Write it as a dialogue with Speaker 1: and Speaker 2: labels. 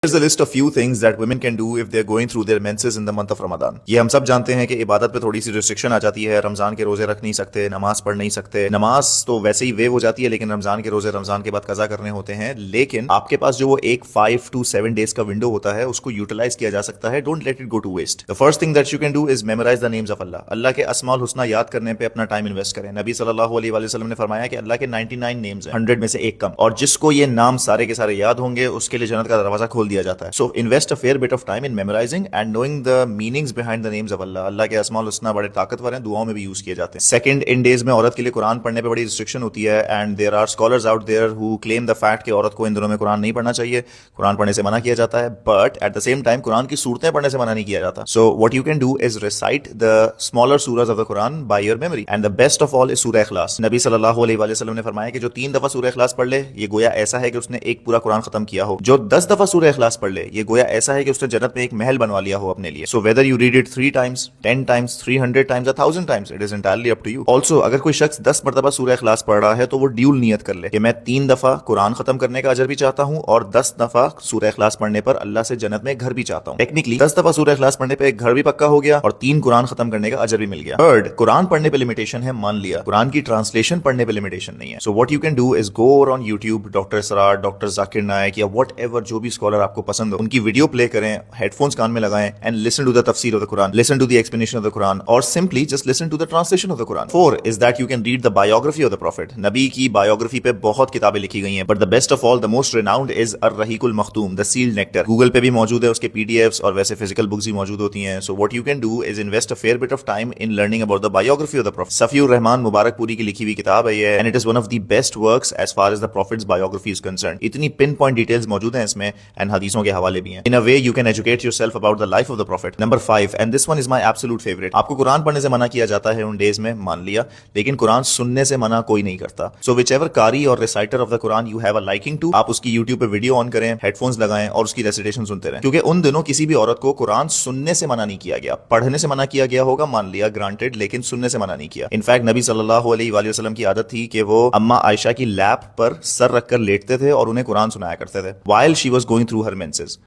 Speaker 1: Here's a list of few things that women can do if they're going through their menses in the month of Ramadan. یہ ہم سب جانتے ہیں کہ عبادت پہ تھوڑی سی ریسٹرکشن آ جاتی ہے. رمضان کے روزے رکھ نہیں سکتے, نماز پڑھ نہیں سکتے. نماز تو ویسے ہی ویو ہو جاتی ہے, لیکن رمضان کے روزے رمضان کے بعد قضا کرنے ہوتے ہیں. لیکن آپ کے پاس جو وہ ایک 5 to 7 days کا ونڈو ہوتا ہے, اس کو یوٹیلائز کیا جا سکتا ہے. Don't let it go to waste. The first thing that you can do is memorize the names of Allah. اللہ کے اسماء الحسنی یاد کرنے پہ اپنا ٹائم انویسٹ کریں. نبی صلی اللہ علیہ وآلہ وسلم نے فرمایا کہ اللہ کے 99 نیمز ہیں, 100 میں سے ایک کم, اور جس کو یہ نام سارے کے سارے یاد ہوں گے اس کے لیے جنت کا دروازہ کھول دیا جاتا ہے. So invest a fair bit of time in memorizing and knowing the meanings behind the names of Allah. اللہ کے اسماء الحسنی بڑے طاقتور ہیں, دعاؤں میں بھی یوز کیے جاتے ہیں. سیکنڈ, ان ڈیز میں عورت کے لیے قرآن پڑھنے پہ بڑی ریسٹرکشن ہوتی ہے, and there are scholars out there who claim the fact کہ عورت کو ان دنوں میں قرآن نہیں پڑھنا چاہیے, قرآن پڑھنے سے منع کیا جاتا ہے. But at the same time قرآن کی صورتیں پڑھنے سے منع نہیں کیا جاتا. So what you can do is recite the smaller surahs of the Quran by your memory, and the best of all is سورہ اخلاص. نبی صلی اللہ علیہ وآلہ وسلم نے فرمایا کہ جو 3 دفعہ سورہ اخلاص پڑھ لے یہ گویا ایسا ہے کہ اس نے ایک پورا قرآن ختم کیا ہو. جو 10 دفعہ سورہ اخلاص پڑھ لے یہ گویا ایسا ہے کہ اس نے جنت میں ایک محل بنوا لیا ہو اپنے لیے. So whether you read it 3 times, 10 times, 300 times, 1000 times, it is entirely up to you. Also اگر کوئی شخص 10 مرتبہ سورہ اخلاص پڑھ رہا ہے تو وہ ڈیول نیت کر لے کہ میں 3 دفعہ قرآن ختم کرنے کا اجر بھی چاہتا ہوں اور 10 دفعہ سورہ اخلاص پڑھنے پر اللہ سے جنت میں گھر بھی چاہتا ہوں. ٹیکنیکلی 10 دفعہ سورہ اخلاص پڑھنے پہ ایک گھر بھی پکا ہو گیا اور 3 قرآن ختم کرنے کا اجر بھی مل گیا. تھرڈ, قرآن پڑھنے پہ لمیٹیشن ہے, مان لیا. قرآن کی ٹرانسلیشن پڑھنے پہ لمیٹیشن نہیں ہے. So what you can do is go over on YouTube, doctor Israr, doctor Zakir Naik یا واٹ ایور جو بھی اسکالر آپ کو پسند ہو ان کی ویڈیو پلے کریں, ہیڈ فونس کان میں لگائیں, اینڈ لسن ٹو دا تفسیر آف دا قرآن, listen to the explanation of the قرآن, اور simply just listen to the translation of the قرآن. For is that you can read the biography of the prophet. نبی کی بایوگرافی پہ بہت کتابیں لکھی گئی ہیں, but the best of all, the most renowned is الرحیق المختوم, دا سیلڈ نیکٹر. گوگل پہ بھی موجود ہے, اس کے PDF اور ویسے فزیکل بکس بھی موجود ہوتی ہیں. So what you can do is invest a fair bit of time in learning about the biography of the prophet. Safi ur-Rahman Mubarakpuri کی لکھی ہوئی کتاب ہے یہ, and it is one of the best works as far as the prophet's biography is concerned. اتنی pin point details موجود ہیں اس میں, اینڈ حدیثوں کے حوالے بھی ہیں. In a way you can educate yourself about the life of the prophet. Number 5, and this one is my absolute favourite. آپ کو قرآن پڑھنے سے منع کیا جاتا ہے ان ڈیز میں, مان لیا, لیکن قرآن سننے سے منع کوئی نہیں کرتا. سو وچ ایور قاری اور ریسائٹر آف دا قرآن you have a liking to, آپ اس کی یوٹیوب پہ ویڈیو آن کریں, ہیڈ فونس لگائیں اور اس کی ریسیٹیشن سنتے رہیں, کیونکہ ان دنوں کسی بھی عورت کو قرآن سننے سے منع نہیں کیا گیا. پڑھنے سے منع کیا گیا ہوگا, مان لیا, گرانٹیڈ, لیکن سننے سے منع نہیں کیا. انفیکٹ نبی صلی اللہ علیہ وآلہ وسلم کی عادت تھی کہ وہ اما عائشہ کی لیپ پر سر رکھ کر لیٹتے تھے اور انہیں قرآن سنایا کرتے تھے while she was going through her menses.